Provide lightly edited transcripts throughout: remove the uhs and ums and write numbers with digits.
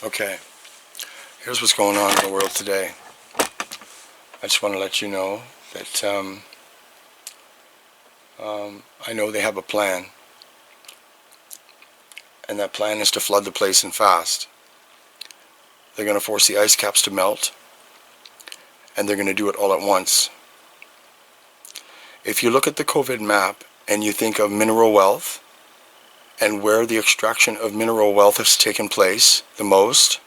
Okay, here's what's going on in the world today. I just want to let you know that I know they have a plan, and that plan is to flood the place in fast. They're going to force the ice caps to melt, and they're going to do it all at once. If you look at the COVID map and you think of mineral wealth and where the extraction of mineral wealth has taken place the most,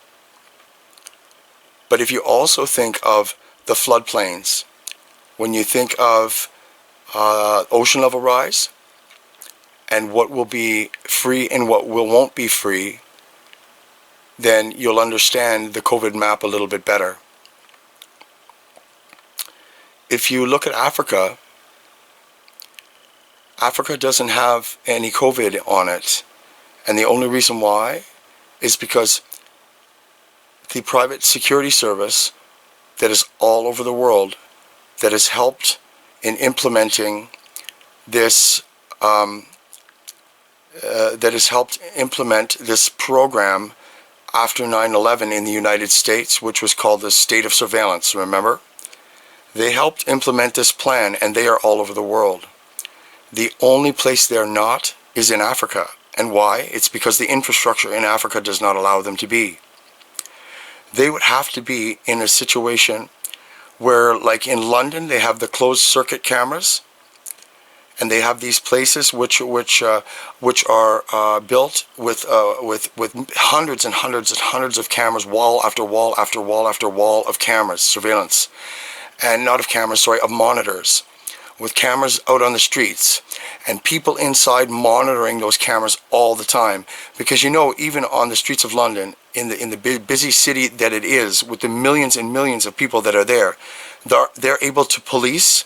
but if you also think of the floodplains, when you think of ocean level rise and what will be free and what won't be free, then you'll understand the COVID map a little bit better. If you look at Africa, Africa doesn't have any COVID on it, and the only reason why is because the private security service that is all over the world that has helped in implementing this program after 9/11 in the United States, which was called the state of surveillance, remember? They helped implement this plan, and they are all over the world. The only place they're not is in Africa. And why? It's because the infrastructure in Africa does not allow them to be. They would have to be in a situation where, like in London, they have the closed circuit cameras, and they have these places which are built with hundreds and hundreds and hundreds of cameras, wall after wall after wall after wall of cameras, surveillance, and not of cameras, sorry, of monitors, with cameras out on the streets and people inside monitoring those cameras all the time. Because you know, even on the streets of London, in the busy city that it is, with the millions and millions of people that are there, they're able to police,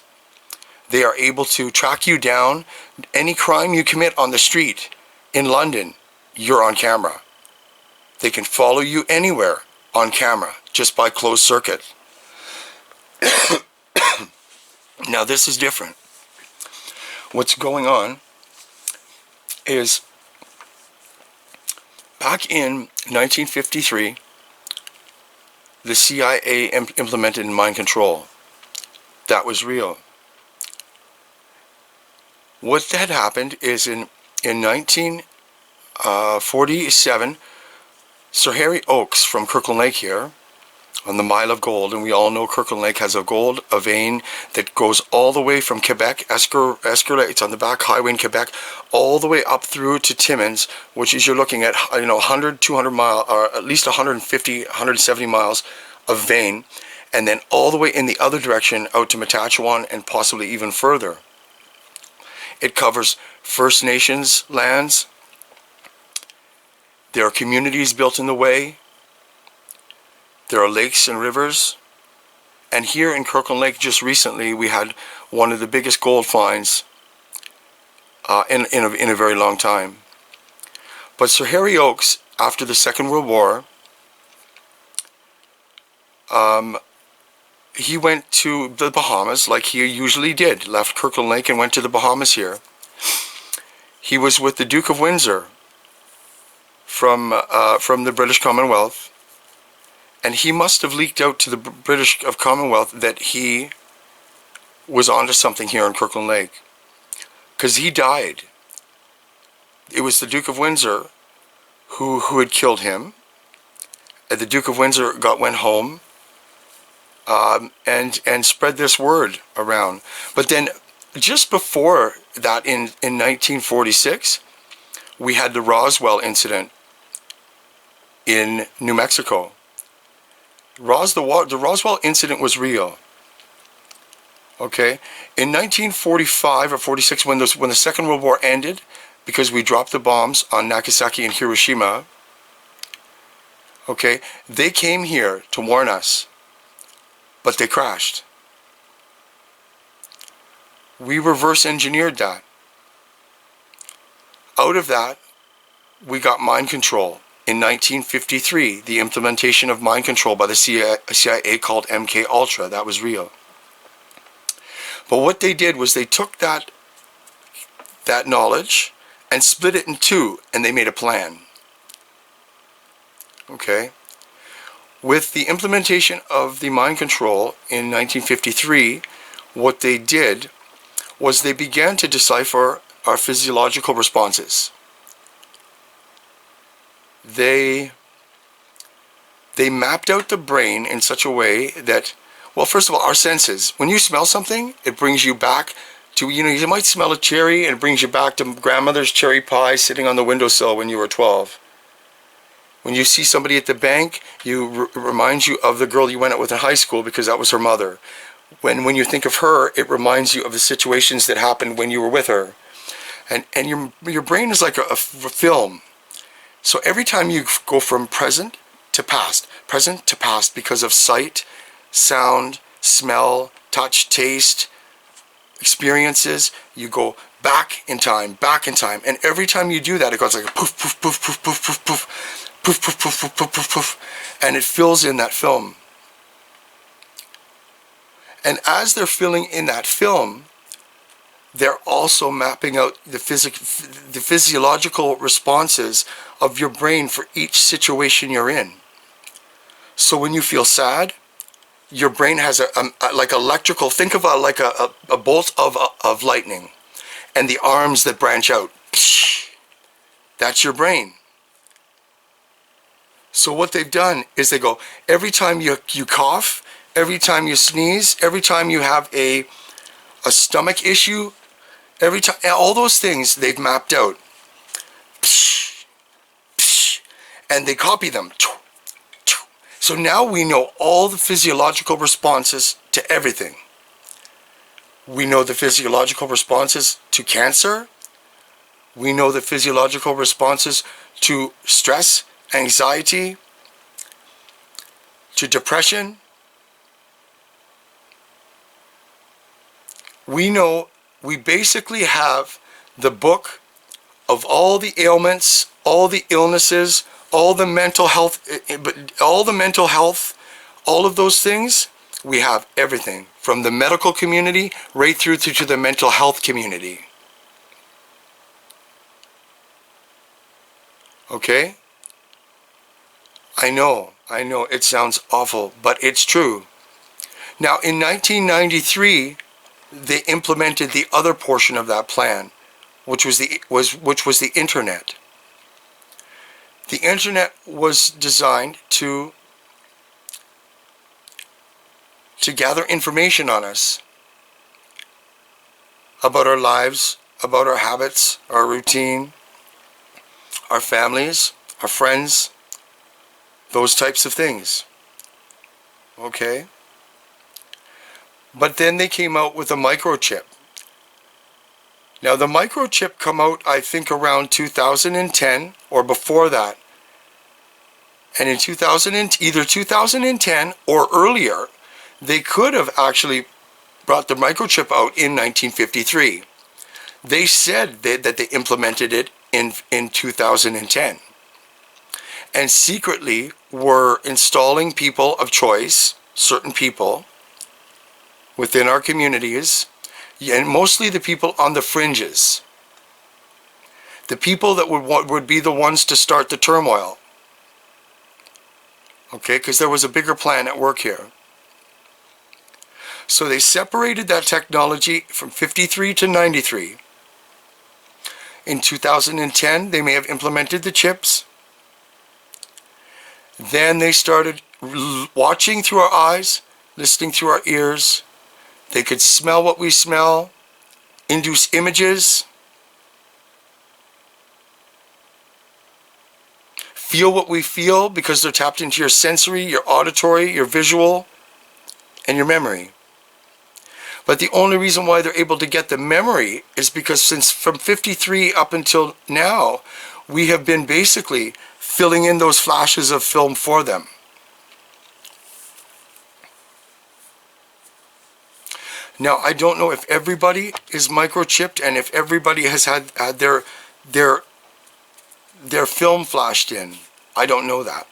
they are able to track you down. Any crime you commit on the street in London, you're on camera. They can follow you anywhere on camera just by closed circuit. Now this is different. What's going on is, back in 1953, the CIA implemented mind control. That was real. What had happened is in 1947, Sir Harry Oakes from Kirkland Lake here, on the Mile of Gold, and we all know Kirkland Lake has a vein that goes all the way from Quebec, Escalade, it's on the back highway in Quebec, all the way up through to Timmins, which is, you're looking at 100, 200 miles, or at least 150, 170 miles of vein, and then all the way in the other direction out to Matachewan and possibly even further. It covers First Nations lands. There are communities built in the way. There are lakes and rivers, and here in Kirkland Lake just recently we had one of the biggest gold finds in a very long time. But Sir Harry Oakes, after the Second World War, he went to the Bahamas like he usually did, left Kirkland Lake and went to the Bahamas here. He was with the Duke of Windsor from the British Commonwealth. And he must have leaked out to the British Commonwealth that he was onto something here in Kirkland Lake. Because he died. It was the Duke of Windsor who had killed him. And the Duke of Windsor went home and spread this word around. But then just before that, in 1946, we had the Roswell incident in New Mexico. The Roswell incident was real. Okay, in 1945 or 46, when the Second World War ended, because we dropped the bombs on Nagasaki and Hiroshima, okay, they came here to warn us, but they crashed. We reverse engineered that. Out of that, we got mind control. In 1953, the implementation of mind control by the CIA called MK Ultra, that was real. But what they did was they took that and split it in two, and they made a plan. Okay? With the implementation of the mind control in 1953, what they did was they began to decipher our physiological responses. They mapped out the brain in such a way that, well, first of all, our senses. When you smell something, it brings you back to, you might smell a cherry and it brings you back to grandmother's cherry pie sitting on the windowsill when you were 12. When you see somebody at the bank, it reminds you of the girl you went out with in high school because that was her mother. When you think of her, it reminds you of the situations that happened when you were with her. And your brain is like a film. So every time you go from present to past because of sight, sound, smell, touch, taste, experiences, you go back in time. And every time you do that, it goes like a poof, poof, poof, poof, poof, poof, poof, poof, poof, poof, poof, poof, poof, poof, and it fills in that film. And as they're filling in that film, they're also mapping out the physiological responses of your brain for each situation you're in. So when you feel sad, your brain has like electrical, think of like a bolt of lightning and the arms that branch out. That's your brain. So what they've done is they go, every time you cough, every time you sneeze, every time you have a stomach issue, every time, all those things they've mapped out. And they copy them. So now we know all the physiological responses to everything. We know the physiological responses to cancer. We know the physiological responses to stress, anxiety, to depression. We basically have the book of all the ailments, all the illnesses, all the mental health, all of those things. We have everything from the medical community right through to the mental health community. Okay? I know, it sounds awful, but it's true. Now, in 1993, they implemented the other portion of that plan, which was the internet. The internet was designed to gather information on us about our lives, about our habits, our routine, our families, our friends, those types of things. Okay? But then they came out with a microchip. Now the microchip come out, I think, around 2010 or before that. And in either 2010 or earlier, they could have actually brought the microchip out in 1953. They said that they implemented it in 2010. And secretly were installing people of choice, certain people, within our communities, and mostly the people on the fringes. The people that would be the ones to start the turmoil. Okay, because there was a bigger plan at work here. So they separated that technology from 53 to 93. In 2010, they may have implemented the chips. Then they started watching through our eyes, listening through our ears. They could smell what we smell, induce images, feel what we feel because they're tapped into your sensory, your auditory, your visual, and your memory. But the only reason why they're able to get the memory is because since from 53 up until now, we have been basically filling in those flashes of film for them. Now, I don't know if everybody is microchipped and if everybody has had their film flashed in. I don't know that.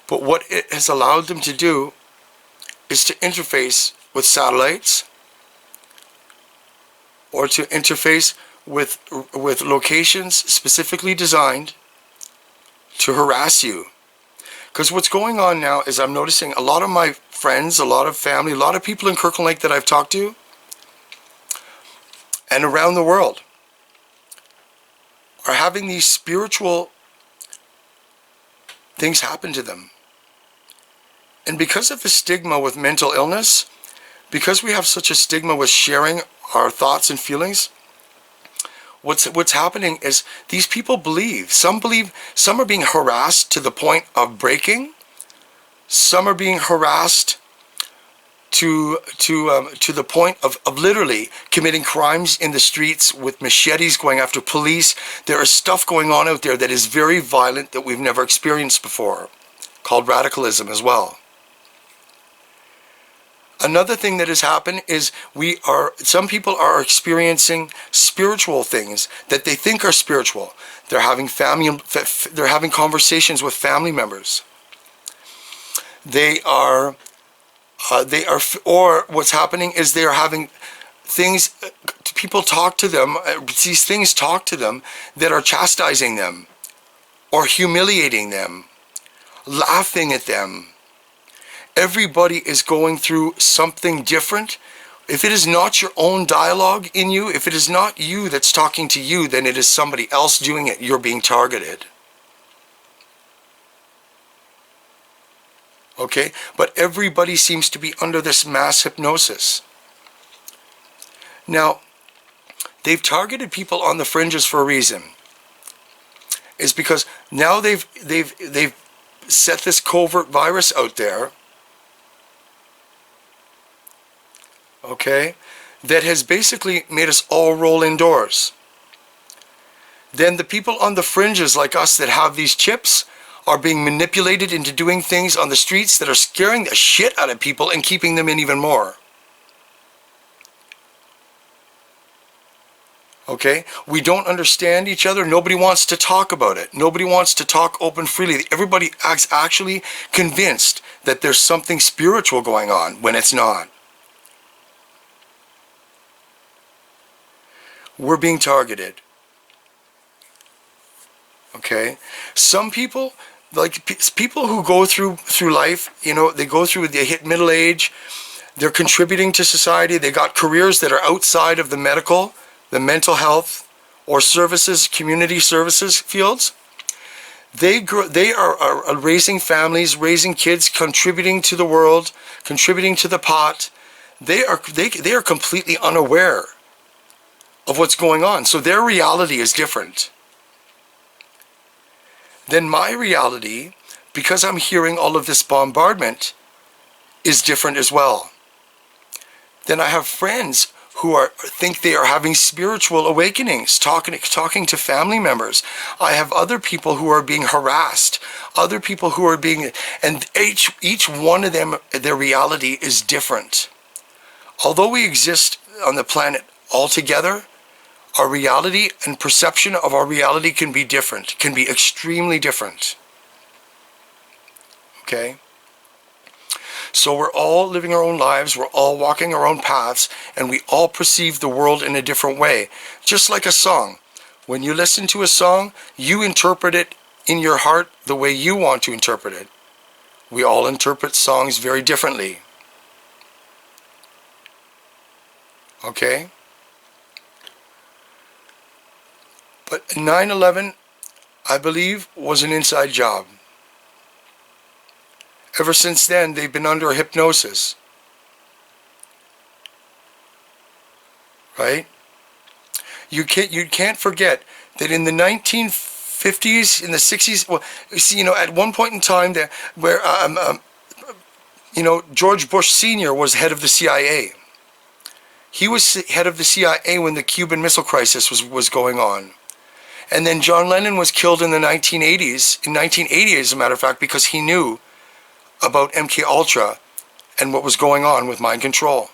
But what it has allowed them to do is to interface with satellites or to interface with locations specifically designed to harass you. Because what's going on now is I'm noticing a lot of my friends, a lot of family, a lot of people in Kirkland Lake that I've talked to and around the world are having these spiritual things happen to them. And because of the stigma with mental illness, because we have such a stigma with sharing our thoughts and feelings, what's happening is these people believe. Some are being harassed to the point of breaking. Some are being harassed to the point of literally committing crimes in the streets with machetes, going after police. There is stuff going on out there that is very violent that we've never experienced before, called radicalism as well. Another thing that has happened is some people are experiencing spiritual things that they think are spiritual. They're having conversations with family members. Or what's happening is they are having things, people talk to them, these things talk to them that are chastising them or humiliating them, laughing at them. Everybody is going through something different. If it is not your own dialogue in you, if it is not you that's talking to you, then it is somebody else doing it. You're being targeted. Okay? But everybody seems to be under this mass hypnosis. Now, they've targeted people on the fringes for a reason. It's because now they've set this covert virus out there, okay, that has basically made us all roll indoors. Then the people on the fringes like us that have these chips are being manipulated into doing things on the streets that are scaring the shit out of people and keeping them in even more. Okay? We don't understand each other. Nobody wants to talk about it. Nobody wants to talk open freely. Everybody acts actually convinced that there's something spiritual going on when it's not. We're being targeted. Okay? Some people, like people who go through life, you know, they hit middle age, they're contributing to society, they got careers that are outside of the medical, the mental health, or services, community services fields. They are raising families, raising kids, contributing to the world, contributing to the pot. They are completely unaware of what's going on. So their reality is different. Then my reality, because I'm hearing all of this bombardment, is different as well. Then I have friends who think they are having spiritual awakenings, talking to family members. I have other people who are being harassed, other people who are being, and each one of them, their reality is different. Although we exist on the planet all together, our reality and perception of our reality can be different, can be extremely different. Okay? So we're all living our own lives, we're all walking our own paths, and we all perceive the world in a different way. Just like a song. When you listen to a song, you interpret it in your heart the way you want to interpret it. We all interpret songs very differently. Okay? But 9/11, I believe, was an inside job. Ever since then, they've been under hypnosis. Right? You can't forget that in the 1950s, in the 60s, well, you see, you know, at one point in time there, where you know, George Bush Sr. was head of the CIA. He was head of the CIA when the Cuban Missile Crisis was going on. And then John Lennon was killed in the 1980s, in 1980 as a matter of fact, because he knew about MK Ultra and what was going on with mind control.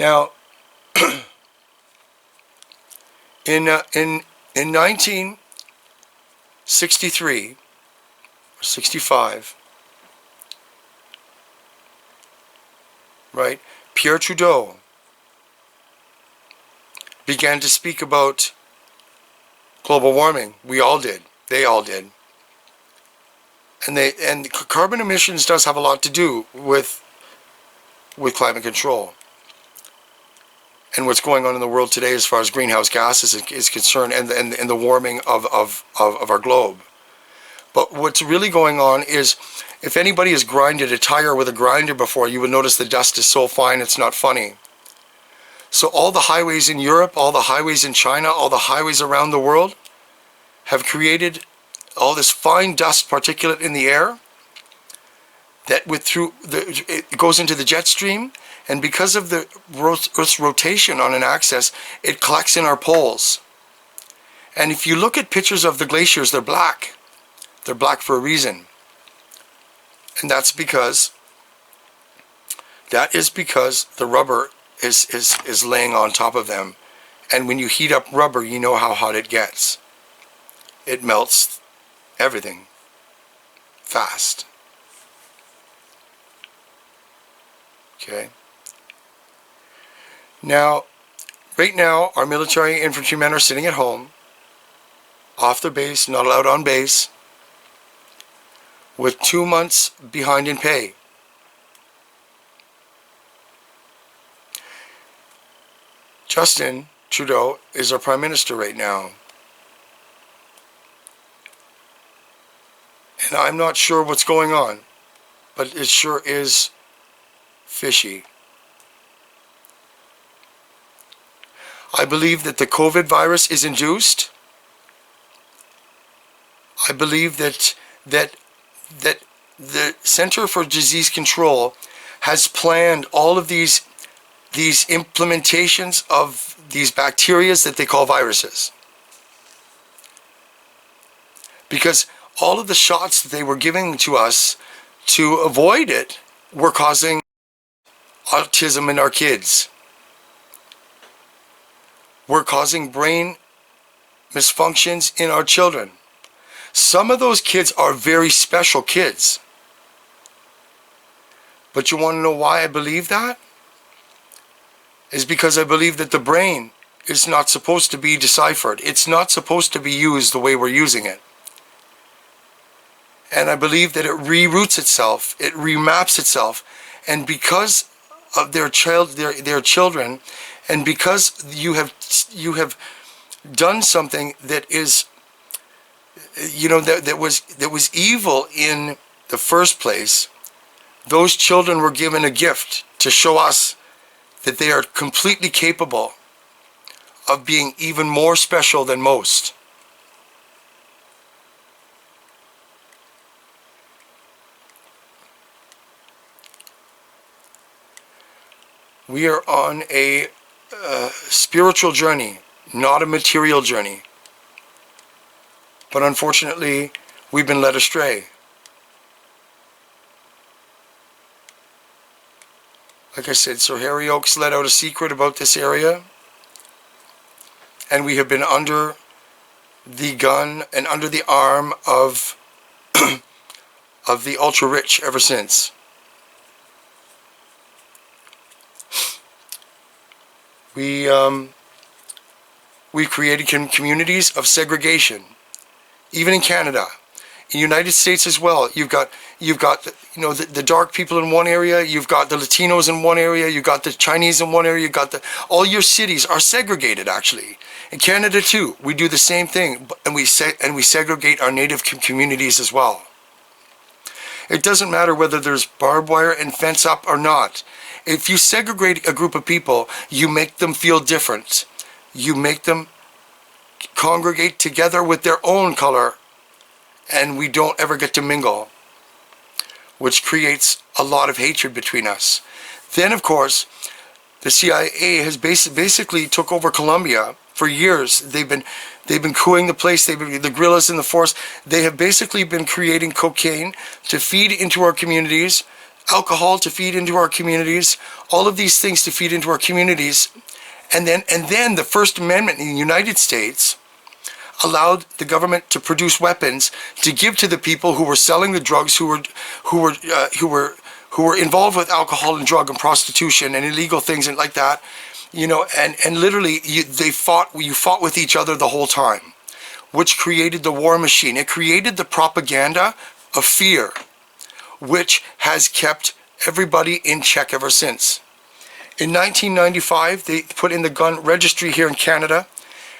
Now, in 1963 or 65, right, Pierre Trudeau began to speak about global warming. We all did. They all did. And carbon emissions does have a lot to do with climate control and what's going on in the world today as far as greenhouse gases is concerned, and the warming of our globe. But what's really going on is, if anybody has grinded a tire with a grinder before, you would notice the dust is so fine it's not funny. So all the highways in Europe, all the highways in China, all the highways around the world have created all this fine dust particulate in the air that it goes into the jet stream, and because of the Earth's rotation on an axis, it collects in our poles. And if you look at pictures of the glaciers, they're black. They're black for a reason. And that is because the rubber is laying on top of them. And when you heat up rubber, you know how hot it gets. It melts everything fast. Okay. Now, right now, our military infantrymen are sitting at home, off their base, not allowed on base, with 2 months behind in pay. Justin Trudeau is our Prime Minister right now. And I'm not sure what's going on, but it sure is fishy. I believe that the COVID virus is induced. I believe that the Center for Disease Control has planned all of these implementations of these bacteria that they call viruses. Because all of the shots that they were giving to us to avoid it were causing autism in our kids. We're causing brain misfunctions in our children. Some of those kids are very special kids. But you want to know why I believe that? Is because I believe that the brain is not supposed to be deciphered. It's not supposed to be used the way we're using it. And I believe that it reroutes itself, it remaps itself, and because of their children, and because you have done something that is, that was evil in the first place, those children were given a gift to show us that they are completely capable of being even more special than most. We are on a spiritual journey, not a material journey. But unfortunately, we've been led astray. Like I said, Sir Harry Oakes let out a secret about this area, and we have been under the gun and under the arm of of the ultra-rich ever since. We created communities of segregation, even in Canada, in the United States as well. You've got the dark people in one area, you've got the Latinos in one area, you've got the Chinese in one area, you've got all your cities are segregated actually. In Canada too, we do the same thing, and we segregate our native communities as well. It doesn't matter whether there's barbed wire and fence up or not. If you segregate a group of people, you make them feel different. You make them congregate together with their own color, and we don't ever get to mingle, which creates a lot of hatred between us. Then, of course, the CIA has basically took over Colombia for years. They've been cooing the place. The guerrillas in the force. They have basically been creating cocaine to feed into our communities, alcohol to feed into our communities, all of these things to feed into our communities. And then the First Amendment in the United States allowed the government to produce weapons to give to the people who were selling the drugs, who were involved with alcohol and drug and prostitution and illegal things and like that. You know, and literally you fought with each other the whole time, which created the war machine. It created the propaganda of fear, which has kept everybody in check ever since. In 1995, they put in the gun registry here in Canada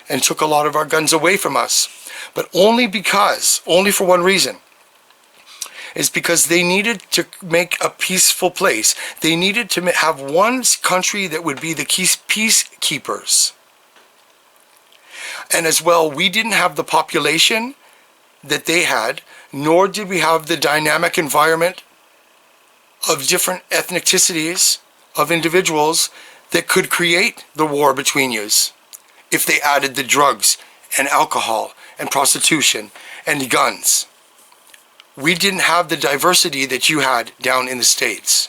and took a lot of our guns away from us. But only for one reason, is because they needed to make a peaceful place. They needed to have one country that would be the peacekeepers. And as well, we didn't have the population that they had, nor did we have the dynamic environment of different ethnicities of individuals that could create the war between yous if they added the drugs and alcohol and prostitution and guns. We didn't have the diversity that you had down in the States.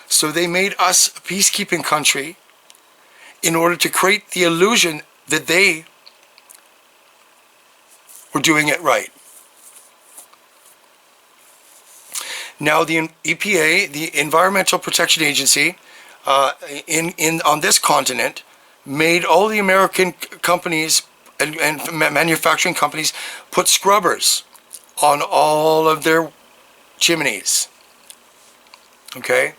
So they made us a peacekeeping country in order to create the illusion that they were doing it right. Now the EPA, the Environmental Protection Agency, on this continent, made all the American companies and manufacturing companies put scrubbers on all of their chimneys. Okay?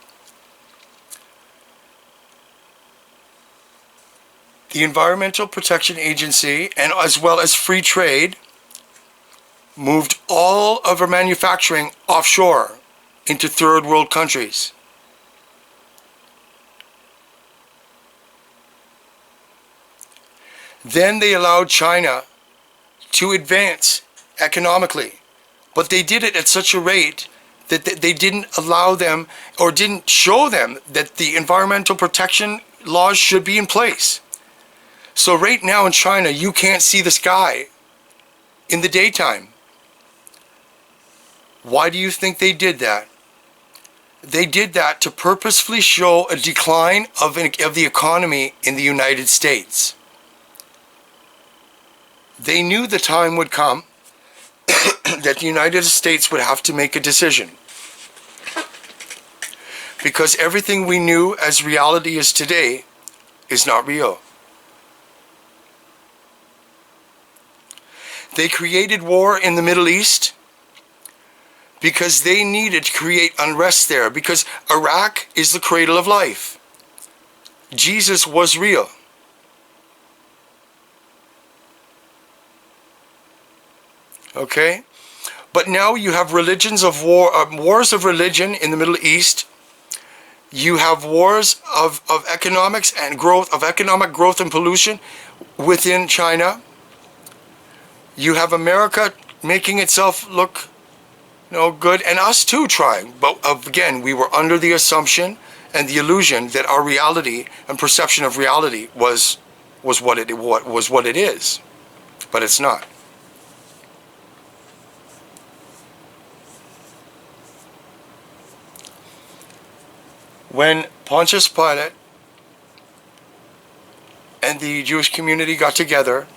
The Environmental Protection Agency, and as well as free trade, moved all of our manufacturing offshore into third world countries. Then they allowed China to advance economically, but they did it at such a rate that they didn't allow them or didn't show them that the environmental protection laws should be in place. So right now in China, you can't see the sky in the daytime. Why do you think they did that? They did that to purposefully show a decline of the economy in the United States. They knew the time would come that the United States would have to make a decision. Because everything we knew as reality is today is not real. They created war in the Middle East because they needed to create unrest there, because Iraq is the cradle of life. Jesus was real. Okay? But now you have religions of war, wars of religion in the Middle East. You have wars of economics and growth, of economic growth and pollution within China. You have America making itself look, good, and us too trying. But again, we were under the assumption and the illusion that our reality and perception of reality was what it is, but it's not. When Pontius Pilate and the Jewish community got together